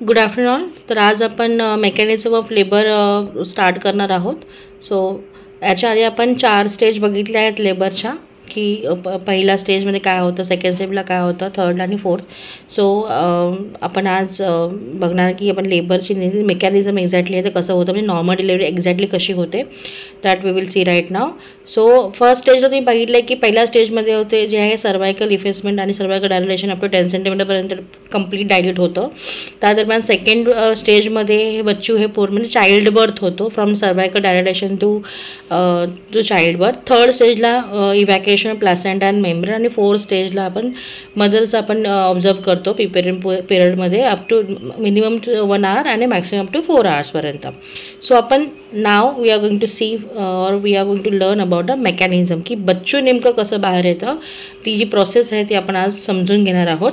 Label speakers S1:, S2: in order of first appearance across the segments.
S1: Good afternoon. तर आज आपण मेकॅनिझम ऑफ लेबर स्टार्ट करणार आहोत. सो याच्या आधी आपण 4 स्टेज बघितले आहेत लेबरच्या, की पहिला स्टेजमध्ये काय होतं, सेकंड स्टेजला काय होतं, थर्ड आणि फोर्थ. सो आपण आज बघणार की आपण लेबरची मेकॅनिझम एक्झॅक्टली आहे ते कसं होतं, म्हणजे नॉर्मल डिलिव्हरी एक्झॅक्टली कशी होते, that we will see right now. So first स्टेजला तुम्ही बघितलं आहे की पहिल्या स्टेजमध्ये होते जे आहे सर्वायकल इफेसमेंट आणि सर्वायकल डायलेशन अप टू 10 सेंटीमीटरपर्यंत कंप्लीट डायलेट होतं. त्या दरम्यान सेकंड स्टेजमध्ये हे बच्चू हे पूर्ण म्हणजे चाइल्ड बर्थ होतो, from cervical dilation to child birth. Third स्टेजला इव्हॅक्युएशन प्लासेंटा अँड मेम्ब्रेन. आणि फोर्थ स्टेजला आपण मदरचं आपण ऑब्झर्व करतो पिरियडमध्ये अप टू मिनिमम 1 आवर आणि मॅक्सिमम अप टू 4 आवर्सपर्यंत. सो आपण now we are going to see or we are going to learn about the mechanism, की बच्चू नेमकं कसं बाहेर येतं, ती जी प्रोसेस आहे ती आपण आज समजून घेणार आहोत.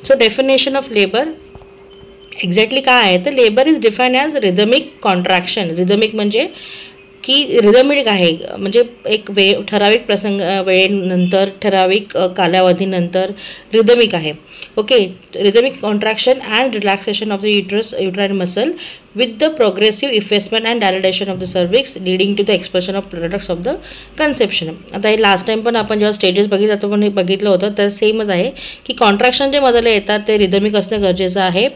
S1: So definition of labour exactly काय आहे, तर labour is define as rhythmic contraction. Rhythmic म्हणजे की रिदमिक आहे, म्हणजे एक ठराविक वेळेनंतर ठराविक कालावधीनंतर रिदमिक आहे. Okay, rhythmic contraction and relaxation of the uterine muscle with the progressive effacement and dilatation of the cervix leading to the expression of products of the conception. आता हे लास्ट टाइम पण आपण जेव्हा स्टेजेस बघितलं होतं तर सेमच आहे की कॉन्ट्रॅक्शन जे मधले येतात ते रिदमिक असणं गरजेचं आहे.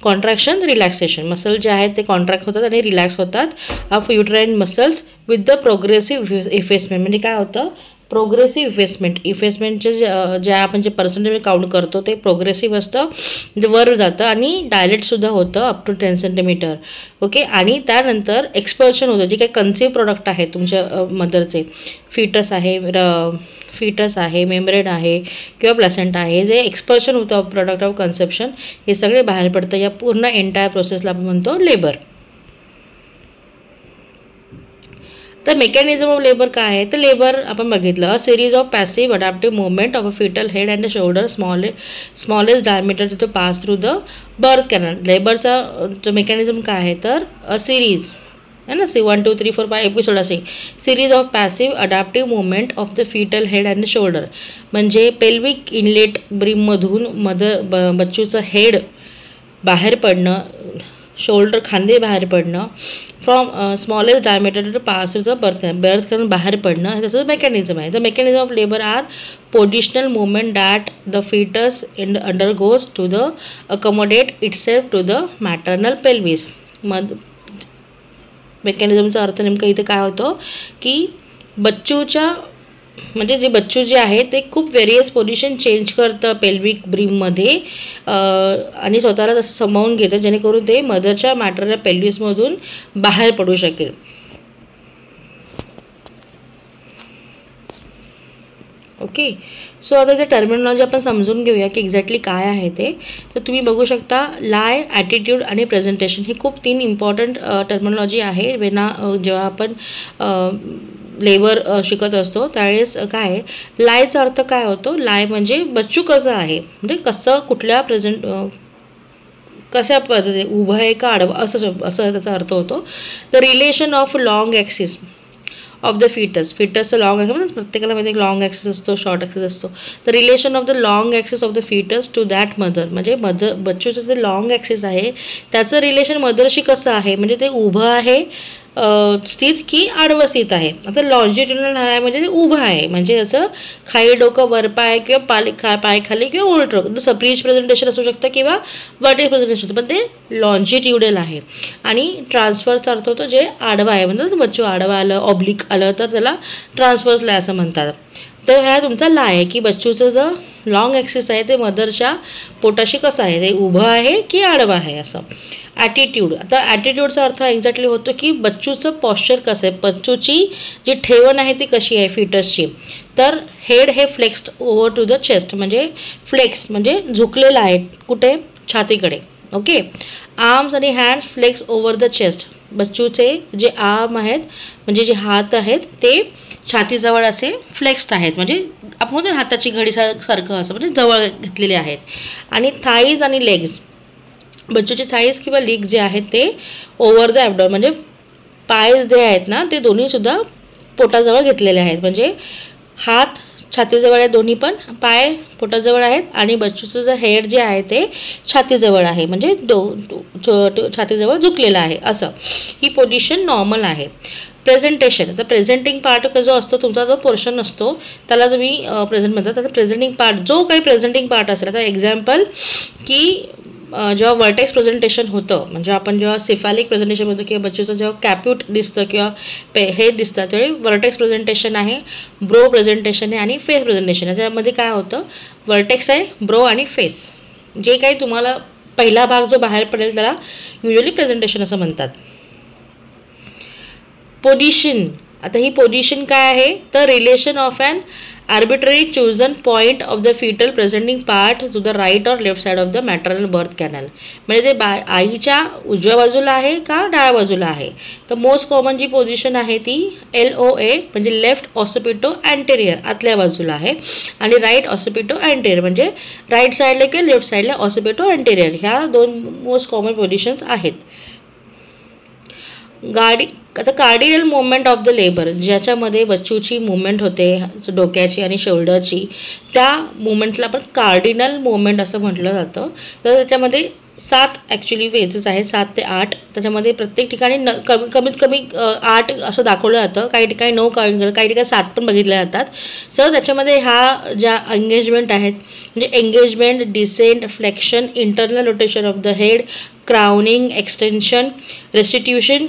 S1: कॉन्ट्रॅक्शन रिलॅक्सेशन मसल जे आहेत ते कॉन्ट्रॅक्ट होतात आणि रिलॅक्स होतात of uterine muscles with the progressive effacement. म्हणजे काय होतं, प्रोग्रेसिव्ह इफेसमेंटचे जे आपण जे पर्सेंटेज काउंट करतो ते प्रोग्रेसिव्ह असतं, जे वर जातं आणि डायलेटसुद्धा होतं अप टू 10 सेंटीमीटर. ओके, आणि त्यानंतर एक्सपल्शन होतं, जे काही कन्सिव्ह प्रोडक्ट आहे तुमच्या मदरचे, फिटस आहे, मेम्ब्रेन आहे किंवा प्लासेंटा आहे, जे एक्सपल्शन होतं प्रोडक्ट ऑफ कन्सेप्शन, हे सगळे बाहेर पडतं. या पूर्ण एंटायर प्रोसेसला आपण म्हणतो लेबर. तर मेकॅनिझम ऑफ लेबर काय आहे, तर लेबर आपण बघितलं, a series of passive adaptive movement of a fetal head and shoulder smallest diameter to pass through the birth canal. लेबरचा मेकॅनिझम काय आहे, तर अ सिरीज है ना, 1 2 3 4 5 एपिसोड असे series of passive adaptive movement of the fetal head and shoulder. म्हणजे pelvic inlet ब्रीममधून बच्चूचं हेड बाहेर पडणं, शोल्डर खांदे बाहेर पडणं, from smallest diameter to pass through the birth canal बाहेर पडणं, हे त्याचं मेकॅनिझम आहे. The mechanism of labour are positional movement that the fetus undergoes to the accommodate itself to the maternal pelvis. मेकॅनिझमचा अर्थ नेमकं इथे काय होतं, की बच्चूच्या म्हणजे जे बच्चू जे आहे ते खूप व्हेरियस पोझिशन चेंज करतं पेल्विक ब्रीममध्ये आणि स्वतःला तसं समावून घेतं जेणेकरून ते मदरच्या मॅटर्नल पेल्विसमधून बाहेर पडू शकेल. ओके, सो आता ते टर्मिनॉलॉजी आपण समजून घेऊया की एक्झॅक्टली काय आहे ते. तर तुम्ही बघू शकता, लाय, ॲटिट्यूड आणि प्रेझेंटेशन हे खूप 3 इम्पॉर्टंट टर्मिनॉलॉजी आहे. जेव्हा आपण लेबर शिकत असतो त्यावेळेस काय आहे, लायचा अर्थ काय होतो, लाय म्हणजे बच्चू कसं आहे, म्हणजे कसं कुठल्या कशा पद्धतीने उभं आहे का आडवं असं त्याचा अर्थ होतो. The relation of long axis of the फिटसचं लॉंग ॲक्सिस, म्हणजे प्रत्येकाला मध्ये एक लॉंग ॲक्सिस असतो, शॉर्ट ॲक्सिस असतो. The relation of the long axis of the fetus to that mother, म्हणजे बच्चूचं जे लॉंग ॲक्सिस आहे त्याचं रिलेशन मदरशी कसं आहे, म्हणजे ते उभं आहे स्थित की आडवं स्थित आहे. आता लॉन्जिट्युडिनल आहे म्हणजे ते उभं आहे, म्हणजे असं खाली डोकं वरपाय किंवा पाय खाली किंवा उलटं, जसं ब्रिज प्रेझेंटेशन असू शकतं किंवा वर्टिकल प्रेझेंटेशन असतं, पण ते लॉन्जिट्युडल आहे. आणि ट्रान्सफरचा अर्थ होतो जे आडवा आहे, म्हणजे बच्चू आडवा आलं, ऑब्लिक आलं तर त्याला ट्रान्सफर्स लाय असं म्हणतात. तर हा तुमचा लाय आहे की बच्चूचं जो लॉंग ॲक्सिस आहे ते मदरच्या पोटाशी कसं आहे, ते उभं आहे की आडवं आहे असं. ॲटिट्यूड, आता ॲटिट्यूडचा अर्थ एक्झॅक्टली होतो की बच्चूचं पॉश्चर कसं आहे, बच्चूची जी ठेवण आहे ती कशी आहे फिटसची. तर हेड हे flexed over to the chest, म्हणजे फ्लेक्स्ड म्हणजे झुकलेलं आहे कुठे, छातीकडे. ओके, आर्म्स आणि hands flex over the chest, बच्चूचे जे आर्म आहेत म्हणजे जे हात आहेत ते छातीजवळ असे फ्लेक्स्ड आहेत, म्हणजे आपण म्हणतो हाताची घडी सारखं असं म्हणजे जवळ घेतलेले आहेत. आणि थाईज आणि लेग्स, बच्चूचे थाईज किंवा लेग जे आहेत ते ओव्हर द ॲबडॉमेन, म्हणजे पाय जे आहेत ना ते दोन्हीसुद्धा पोटाजवळ घेतलेले आहेत, म्हणजे हात छातीजवळ आहे, दोन्ही पण पाय पोटाजवळ आहेत आणि बच्चूचं जे हेड जे आहे ते छातीजवळ आहे, म्हणजे छातीजवळ झुकलेलं आहे असं. ही पोझिशन नॉर्मल आहे. प्रेझेंटेशन, आता प्रेझेंटिंग पार्ट जो असतो तुमचा, जो पोर्शन असतो त्याला तुम्ही प्रेझेंट म्हणतात. आता प्रेझेंटिंग पार्ट, जो काही प्रेझेंटिंग पार्ट असेल, आता एक्झाम्पल की जेव्हा वर्टेक्स प्रेझेंटेशन होतं, म्हणजे आपण जेव्हा सिफॅलिक प्रेझेंटेशन म्हणतो किंवा बच्चूचं जेव्हा कॅप्यूट दिसतं किंवा हे दिसतं त्यावेळी वर्टेक्स प्रेझेंटेशन आहे, ब्रो प्रेझेंटेशन आहे आणि फेस प्रेझेंटेशन आहे. त्यामध्ये काय होतं, वर्टेक्स आहे, ब्रो आणि फेस, जे काही तुम्हाला पहिला भाग जो बाहेर पडेल त्याला युजली प्रेझेंटेशन असं म्हणतात. पोझिशन, आता ही पोझिशन काय आहे तर relation of an arbitrary chosen point of the foetal presenting part to the right or left side of the maternal birth canal, म्हणजे ते आईच्या उजव्या बाजूला आहे का डाव्या बाजूला आहे. तर मोस्ट कॉमन जी पोझिशन आहे ती LOA म्हणजे लेफ्ट ऑसिपिटो अँटेरियर, आतल्या बाजूला आहे, आणि राईट ऑसिपिटो अँटेरियर म्हणजे राईट साईडला किंवा लेफ्ट साईडला ऑसिपिटो अँटेरियर. ह्या दोन मोस्ट कॉमन पोझिशन्स आहेत. आता cardinal movement of the labour, ज्याच्यामध्ये बच्चूची मुवमेंट होते डोक्याची आणि शोल्डरची, त्या मुवमेंटला आपण कार्डिनल मुवमेंट असं म्हटलं जातं. तर त्याच्यामध्ये 7 ॲक्च्युली फेजेस आहेत, 7 ते 8. त्याच्यामध्ये प्रत्येक ठिकाणी कमीत कमी 8 असं दाखवलं जातं, काही ठिकाणी 9, काही ठिकाणी 7 पण बघितल्या जातात. सो त्याच्यामध्ये ह्या ज्या एंगेजमेंट आहेत म्हणजे engagement, descent, flexion, internal rotation of the head, crowning, extension, restitution,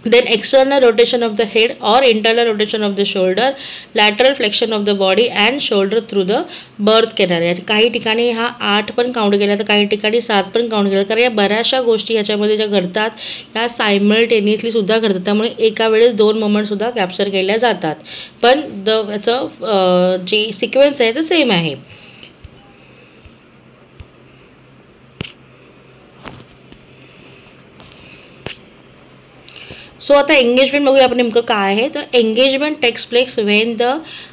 S1: then external rotation of the head or internal rotation of the shoulder, lateral flexion of the body and shoulder through the birth canal. काही ठिकाणी हा 8 पण count केला तर काही ठिकाणी 7 पण count केला, कारण या बऱ्याचशा गोष्टी ह्याच्यामध्ये ज्या घडतात त्या सायमल्टेनियसली सुद्धा घडतात, त्यामुळे एका वेळेस 2 मोमेंट सुद्धा कॅप्चर केल्या जातात, पण याचं जे सिक्वेन्स आहे ते सेम आहे. सो आता एंगेजमेंट बघूया आपण नेमकं काय आहे. तर engagement takes place when the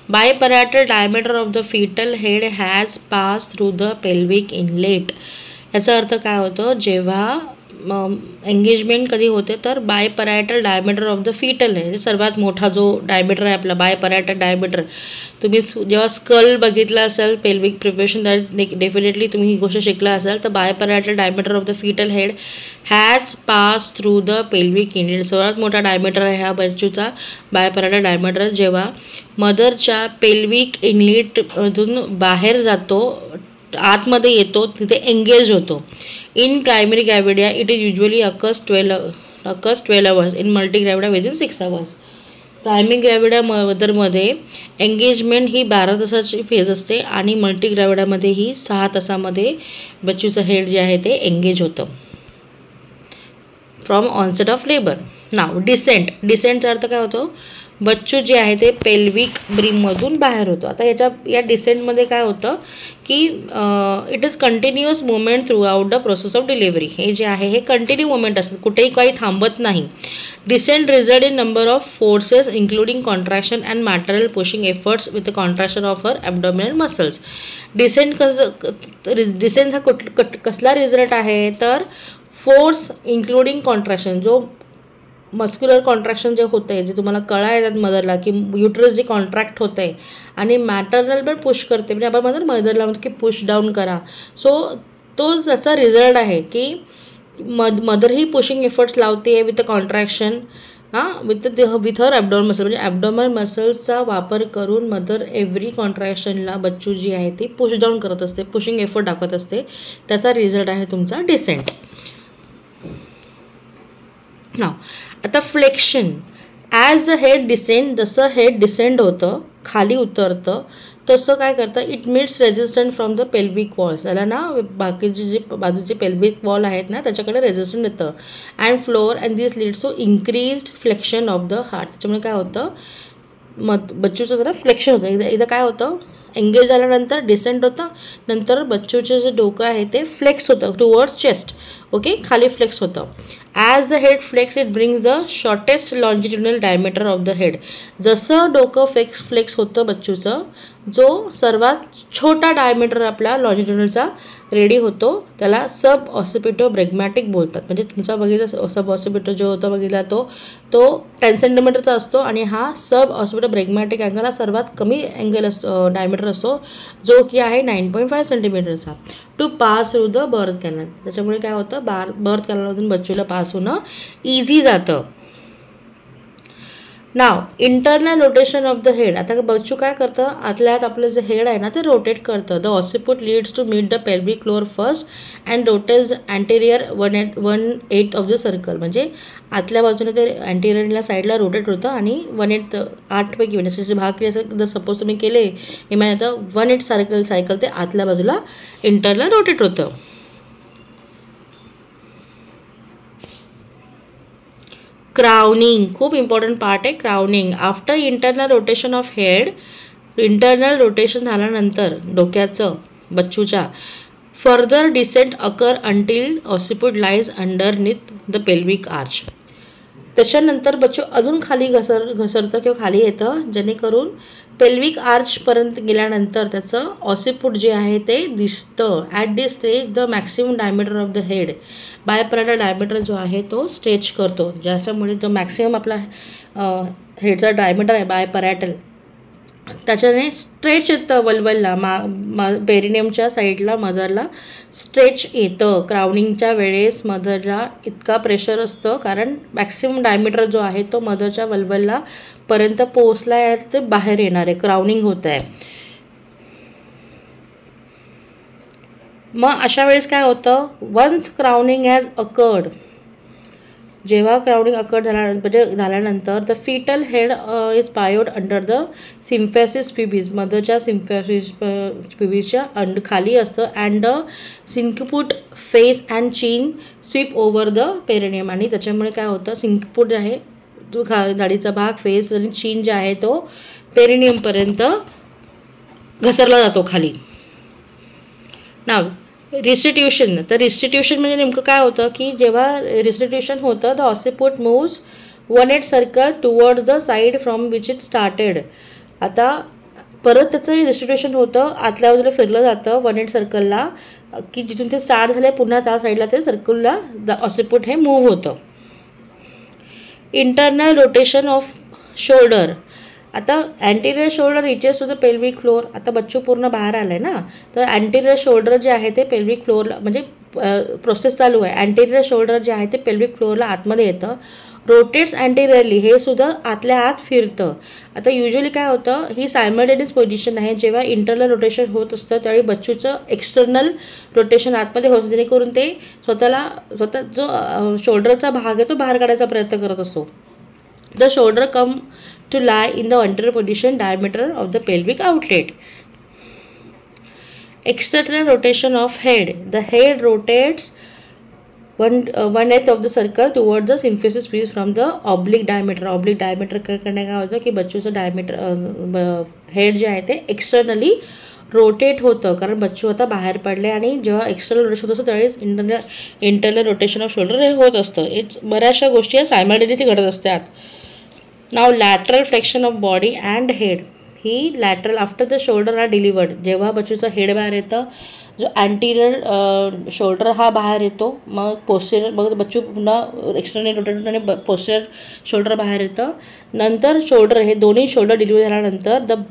S1: biparietal diameter of the fetal head has pass through the pelvic inlet. याचा अर्थ काय होतं, जेव्हा एंगेजमेंट कधी होते तर biparietal diameter of the fetal head, सर्वात मोठा जो डायमीटर आहे आपला बायपॅराटल डायमीटर. तुम्ही जेव्हा स्कल बघितला असेल पेल्विक प्रिपरेशन तर डेफिनेटली तुम्ही ही गोष्ट शिकला असाल. तर biparietal diameter of the fetal head has pass through the pelvic inlet, सर्वात मोठा डायमीटर आहे ह्या बच्चूचा बायपॅराटल डायमीटर. जेव्हा मदरच्या पेल्विक इनलेटमधून बाहेर जातो, आतमध्ये येतो, तिथे एंगेज होतो. In primary gravidia it is usually occurs 12 hours, in multi gravidia within 6 hours. Primary gravidia मदरमध्ये एंगेजमेंट ही 12 तासाची फेज असते आणि मल्टी ग्रॅव्हिडियामध्ये ही 6 तासामध्ये बच्चूचं हेड जे आहे ते एंगेज होतं फ्रॉम ऑनसेट ऑफ लेबर. नाव डिसेंट, डिसेंटचा अर्थ काय होतो, बच्चू जे आहे ते पेल्विक ब्रीममधून बाहेर होतो. आता या डिसेंटमध्ये काय होतं की it is continuous movement through out the process of delivery. हे जे आहे हे कंटिन्यू मुवमेंट असतात, कुठेही काही थांबत नाही. Descent result in number of forces including contraction and maternal pushing efforts with the contraction of her abdominal muscles. Descent हा कसला रिझल्ट आहे तर फोर्स इंक्लुडिंग कॉन्ट्रॅक्शन, जो मस्क्युलर कॉन्ट्रॅक्शन जे होतं आहे, जे तुम्हाला कळा येतात मदरला की युट्रस जे कॉन्ट्रॅक्ट होतं आहे आणि मॅटर्नल पण पुश करते, म्हणजे आपण म्हणतो मदरला म्हणतो की पुश डाऊन करा. सो तो त्याचा रिझल्ट आहे की मदर ही पुशिंग एफर्ट्स लावते आहे with contraction with her abdominal muscle, म्हणजे ॲबडॉमिनल मसल्सचा वापर करून मदर एव्हरी कॉन्ट्रॅक्शनला बच्चू जी आहे ती पुश डाऊन करत असते, पुशिंग एफर्ट दाखवत असते. त्याचा रिझल्ट आहे तुमचा डिसेंट. नाव आता flexion, as a head descend, जसं हेड डिसेंड होतं खाली उतरतं तसं काय करतं, it meats resistant from the pelvic walls. त्याला ना बाकीचे जे बाजूचे पेल्विक वॉल आहेत ना त्याच्याकडे रेजिस्टंट येतं and floor and this leads to increased flexion of the heart. त्याच्यामुळे काय होतं बच्चूचं जरा फ्लेक्शन होतं. एकदा काय होतं एंगेज झाल्यानंतर डिसेंट होतं, नंतर बच्चूचं जे डोकं आहे ते फ्लेक्स होतं टुवर्ड्स चेस्ट, ओके, खाली फ्लेक्स होतं. As the head flex it brings the shortest longitudinal diameter of the head. जसं डोकं फ्लेक्स होतं बच्चूचं, जो सर्वात छोटा डायमीटर आपला लॉन्जिट्युडनलचा रेडी होतो त्याला सब ऑसिपिटो ब्रेग्मॅटिक बोलतात. म्हणजे तुमचा बघितला सब ऑसिपिटो जो होता बघितला तो 10 सेंटीमीटरचा असतो आणि हा सब ऑसिपिटो ब्रेग्मॅटिक अँगल हा सर्वात कमी अँगल असतो, डायमीटर असतो, जो की आहे 9.5 सेंटीमीटरचा. To pass through the birth canal. त्याच्यामुळे काय होतं, बर्थ कॅनलमधून बच्चूला पास होणं इझी जातं. नाव internal rotation of the head. आता बच्चू काय करतं, आतल्या आत आपलं जे हेड आहे ना ते रोटेट करतं. The occiput leads to meet the pelvic floor first and rotates anterior 1/8 of the circle. म्हणजे आतल्या बाजूने ते अँटेरियरला साईडला रोटेट होतं आणि 1/8 8पैकी म्हणजे असे भाग जर सपोज तुम्ही केले इमॅजिन आता 1/8 सायकल ते आतल्या बाजूला इंटरनल रोटेट होतं. क्राउनिंग खूप इम्पॉर्टंट पार्ट आहे. Crowning after internal rotation of head. Internal rotation झाल्यानंतर डोक्याचं बच्चूच्या further descent occur until occiput lies underneath the pelvic arch. त्याच्यानंतर बच्चू अजून खाली घसरतं किंवा खाली येतं, जेणेकरून पेल्विक आर्चपर्यंत गेल्यानंतर त्याचं ऑसिपुट जे आहे ते दिसतं. At this stage the maximum diameter of the head. Biparietal diameter जो आहे तो स्ट्रेच करतो, ज्याच्यामुळे जो मॅक्सिमम आपला हेडचा डायमीटर आहे बायपॅराटल त्याच्याने स्ट्रेच येतं वल्वलला, पेरिनियमच्या साईडला मदरला स्ट्रेच येतं. क्राउनिंगच्या वेळेस मदरला इतका प्रेशर असतं कारण मॅक्सिमम डायमीटर जो आहे तो मदरच्या वल्वलला पर्यंत पोहोचला आहे, ते बाहेर येणार आहे, क्राउनिंग होत आहे. मग अशा वेळेस काय होतं, वन्स क्राउनिंग हॅज अकर्ड. जेव्हा क्राउनिंग अकर्ड झाल्यानंतर the fetal head is pivoted under the symphysis pubis. मदरच्या सिम्फॅसिस प्युबिसच्या खाली असतं. And the sinciput face and chin sweep over the perineum. आणि त्याच्यामुळे काय होतं, सिंकपुट आहे तो दाढीचा भाग, फेस आणि चीन जे आहे तो पेरिनियमपर्यंत घसरला जातो खाली. नाव रिस्टिट्यूशन. तर रिस्टिट्यूशन म्हणजे नेमकं काय होतं की जेव्हा रिस्टिट्यूशन होतं the occiput moves 1/8 circle towards the side from which it started. आता परत त्याचं रिस्टिट्यूशन होतं, आतल्या बाजूला फिरलं जातं 1/8 सर्कलला, की जिथून ते स्टार्ट झाले पुन्हा त्या साईडला ते सर्कलला द ऑसिपुट हे मूव्ह होतं. Internal rotation of shoulder. आता anterior shoulder reaches to the pelvic floor. आता बच्चू पूर्ण बाहेर आला आहे ना, तर अँटेरियर शोल्डर जे आहे ते पेल्विक फ्लोअरला म्हणजे प्रोसेस चालू आहे. अँटेरियर शोल्डर जे आहे ते पेल्विक फ्लोअरला आतमध्ये येतं. रोटेट्स अँटेरियरली, हे सुद्धा आतल्या आत फिरतं. आता युजली काय होतं, ही सायमल्टेनियस पोझिशन आहे. जेव्हा इंटरनल रोटेशन होत असतं त्यावेळी बच्चूचं एक्सटर्नल रोटेशन आतमध्ये होतं, जेणेकरून ते स्वतः जो शोल्डरचा भाग आहे तो बाहेर काढायचा प्रयत्न करत असतो. The shoulder come to lie in the anterior position diameter of the pelvic outlet. External rotation of head. The head rotates 1/8 of the circle towards the symphysis piece from the oblique diameter. Oblique diameter करणे काय होतं की बच्चूचं diameter head जे आहे ते externally rotate होतं, कारण बच्चू आता बाहेर पडले आणि जेव्हा एक्सटर्नल रोटेशन होत असतं त्यावेळेस इंटरनल रोटेशन ऑफ शोल्डर हे होत असतं. बऱ्याचशा गोष्टी सायमल्टेनियसली घडत असतात. नाव lateral flexion of body and head. ही lateral after the shoulder are delivered. जेव्हा बच्चूचं हेड बाहेर येतं, जो अँटीरियर शोल्डर हा बाहेर येतो, मग पोस्टेरियर, मग बच्चू पुन्हा एक्सटर्नल रोटेट आणि पोस्टेरियर शोल्डर बाहेर येतं. नंतर शोल्डर, हे दोन्ही शोल्डर डिलिव्हरी झाल्यानंतर the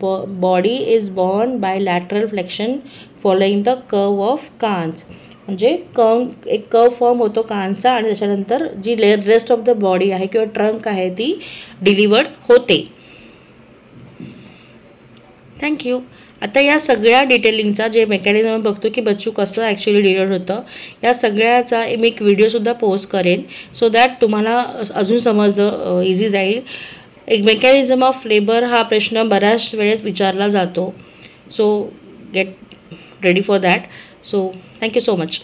S1: body is born by lateral flexion following the curve of Carus. म्हणजे एक कर्व फॉर्म होतो कानचा आणि त्याच्यानंतर जी रेस्ट ऑफ द बॉडी आहे किंवा ट्रंक आहे ती डिलिव्हर्ड होते. थँक्यू. आता या सगळ्या डिटेलिंगचा जे मेकॅनिझम बघतो की बच्चू कसं ॲक्च्युली डिलिव्हर होतं, या सगळ्याचा मी एक व्हिडिओसुद्धा पोस्ट करेन, सो दॅट तुम्हाला अजून समजणं इझी जाईल. एक मेकॅनिझम ऑफ लेबर हा प्रश्न बऱ्याच वेळेस विचारला जातो, so get ready for that. So thank you so much.